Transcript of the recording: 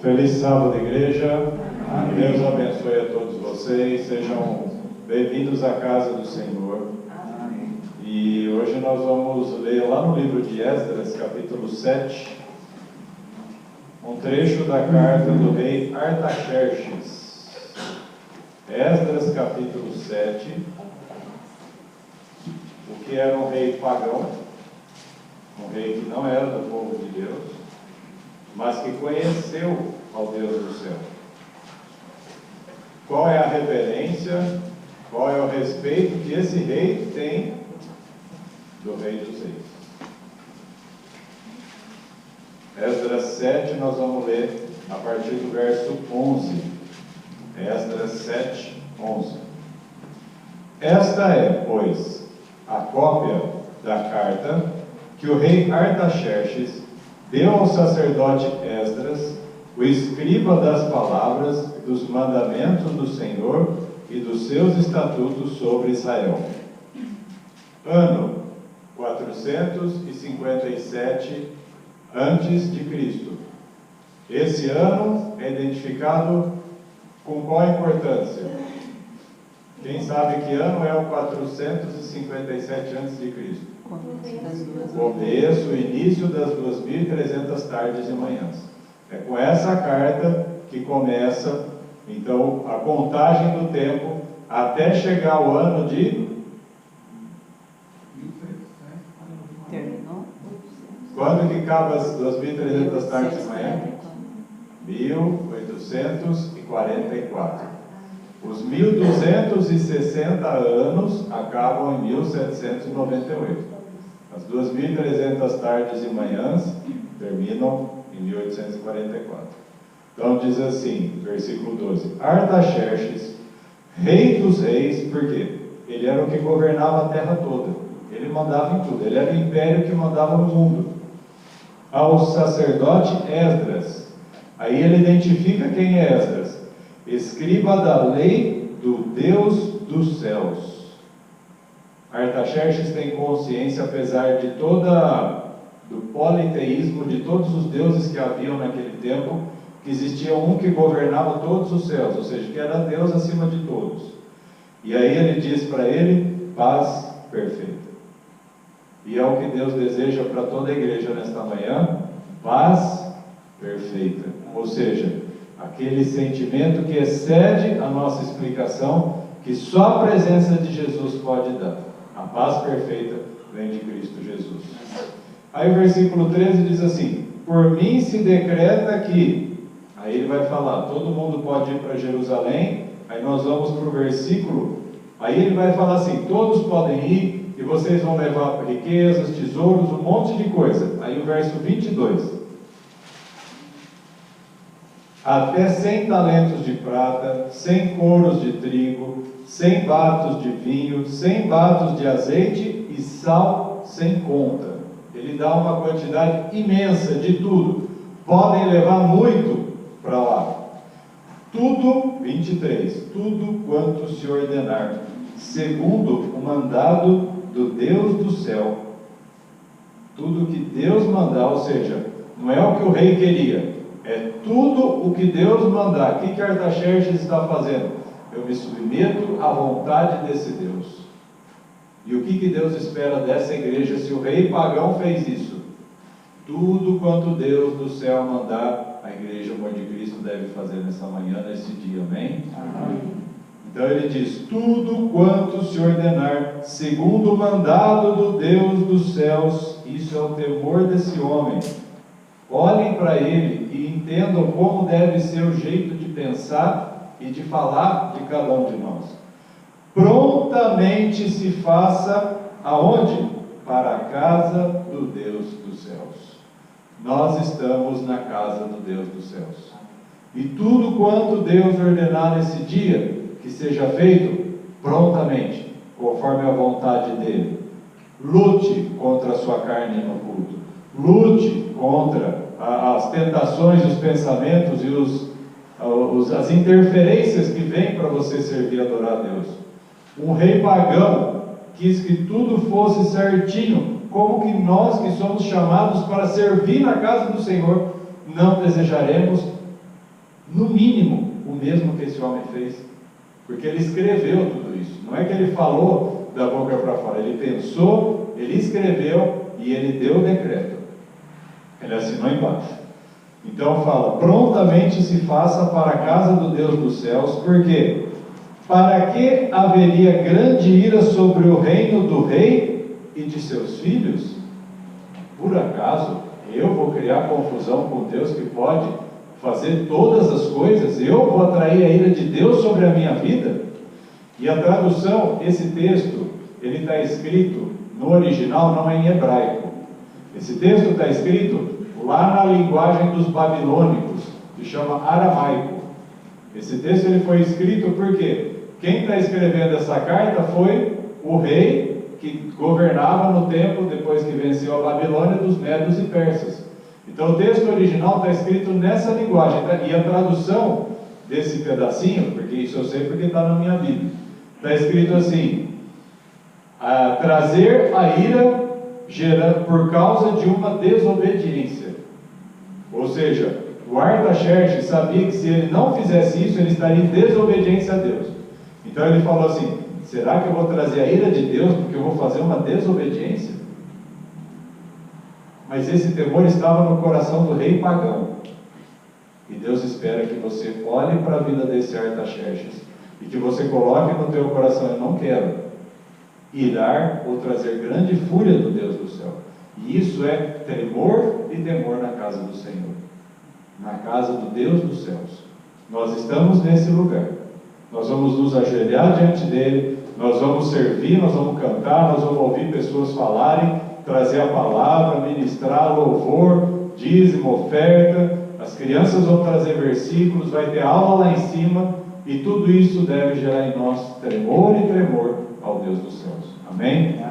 Feliz sábado, igreja. Deus abençoe a todos vocês. Sejam bem-vindos à casa do Senhor. E hoje nós vamos ler lá no livro de Esdras, capítulo 7, um trecho da carta do rei Artaxerxes. Esdras, capítulo 7, o que era um rei pagão, um rei que não era do povo de Deus, mas que conheceu ao Deus do céu. Qual é a reverência, qual é o respeito que esse rei tem do Rei dos Reis? Esdras 7, nós vamos ler a partir do verso 11. Esdras 7, 11. Esta é, pois, a cópia da carta que o rei Artaxerxes deu ao sacerdote Esdras, o escriba das palavras, dos mandamentos do Senhor e dos seus estatutos sobre Israel. Ano 457 antes de Cristo. Esse ano é identificado com qual importância? Quem sabe que ano é o 457 antes de Cristo? Começo, o início das 2.300 tardes e manhãs. É com essa carta que começa, então, a contagem do tempo até chegar ao ano de... Quando que acaba as 2.300 tardes e manhãs? 1844. Os 1.260 anos acabam em 1798. As 2.300 tardes e manhãs terminam em 1844. Então diz assim, versículo 12: Artaxerxes, rei dos reis, por quê? Ele era o que governava a terra toda. Ele mandava em tudo. Ele era o império que mandava no mundo. Ao sacerdote Esdras. Aí ele identifica quem é Esdras. Escriba da lei do Deus dos céus. Artaxerxes tem consciência, apesar de do politeísmo, de todos os deuses que haviam naquele tempo, que existia um que governava todos os céus, ou seja, que era Deus acima de todos. E aí ele diz para ele, paz perfeita. E é o que Deus deseja para toda a igreja nesta manhã, paz perfeita. Ou seja, aquele sentimento que excede a nossa explicação, que só a presença de Jesus pode dar. A paz perfeita vem de Cristo Jesus. Aí o versículo 13 diz assim: por mim se decreta que... Aí ele vai falar, todo mundo pode ir para Jerusalém. Aí nós vamos para o versículo, aí ele vai falar assim, todos podem ir, e vocês vão levar riquezas, tesouros, um monte de coisa. Aí o verso 22. Até 100 talentos de prata, 100 coros de trigo, 100 batos de vinho, 100 batos de azeite e sal sem conta. Ele dá uma quantidade imensa de tudo. Podem levar muito para lá. Tudo, 23, tudo quanto se ordenar, segundo o mandado do Deus do céu. Tudo que Deus mandar, ou seja, não é o que o rei queria, é tudo o que Deus mandar. O que Artaxerxes está fazendo? Eu me submeto à vontade desse Deus. E o que Deus espera dessa igreja se o rei pagão fez isso? Tudo quanto Deus do céu mandar, a igreja Amor de Cristo deve fazer nessa manhã, nesse dia, amém? Amém. Então ele diz, tudo quanto se ordenar, segundo o mandado do Deus dos céus. Isso é o temor desse homem. Olhem para ele e entendam como deve ser o jeito de pensar e de falar de cada um de nós. Prontamente se faça aonde? Para a casa do Deus dos céus. Nós estamos na casa do Deus dos céus. E tudo quanto Deus ordenar nesse dia, que seja feito prontamente, conforme a vontade dele. Lute contra a sua carne no culto. Lute contra as tentações, os pensamentos e as interferências que vêm para você servir e adorar a Deus. Um rei pagão quis que tudo fosse certinho. Como que nós que somos chamados para servir na casa do Senhor, não desejaremos no mínimo, o mesmo que esse homem fez. Porque ele escreveu tudo isso. Não é que ele falou da boca para fora. Ele pensou, ele escreveu e ele deu o decreto. Ele assinou embaixo. Então fala, prontamente se faça para a casa do Deus dos céus. Por quê? Para que haveria grande ira sobre o reino do rei e de seus filhos? Por acaso eu vou criar confusão com Deus que pode fazer todas as coisas? Eu vou atrair a ira de Deus sobre a minha vida? E a tradução, esse texto, ele está escrito no original, não é em hebraico. Esse texto está escrito lá na linguagem dos babilônicos, que chama aramaico. Esse texto ele foi escrito porque quem está escrevendo essa carta foi o rei que governava no tempo, depois que venceu a Babilônia, dos medos e persas. Então o texto original está escrito nessa linguagem, tá? E a tradução desse pedacinho, porque isso eu sei porque está na minha Bíblia, está escrito assim: trazer a ira por causa de uma desobediência. Ou seja, o Artaxerxes sabia que se ele não fizesse isso, ele estaria em desobediência a Deus. Então ele falou assim: será que eu vou trazer a ira de Deus porque eu vou fazer uma desobediência? Mas esse temor estava no coração do rei pagão. E Deus espera que você olhe para a vida desse Artaxerxes e que você coloque no teu coração: eu não quero irar ou trazer grande fúria do Deus do céu. E isso é temor e temor na casa do Senhor, na casa do Deus dos céus. Nós estamos nesse lugar. Nós vamos nos ajoelhar diante dele, nós vamos servir, nós vamos cantar, nós vamos ouvir pessoas falarem, trazer a palavra, ministrar louvor, dízimo, oferta. As crianças vão trazer versículos, vai ter aula lá em cima, e tudo isso deve gerar em nós temor e tremor ao Deus dos céus. Amém?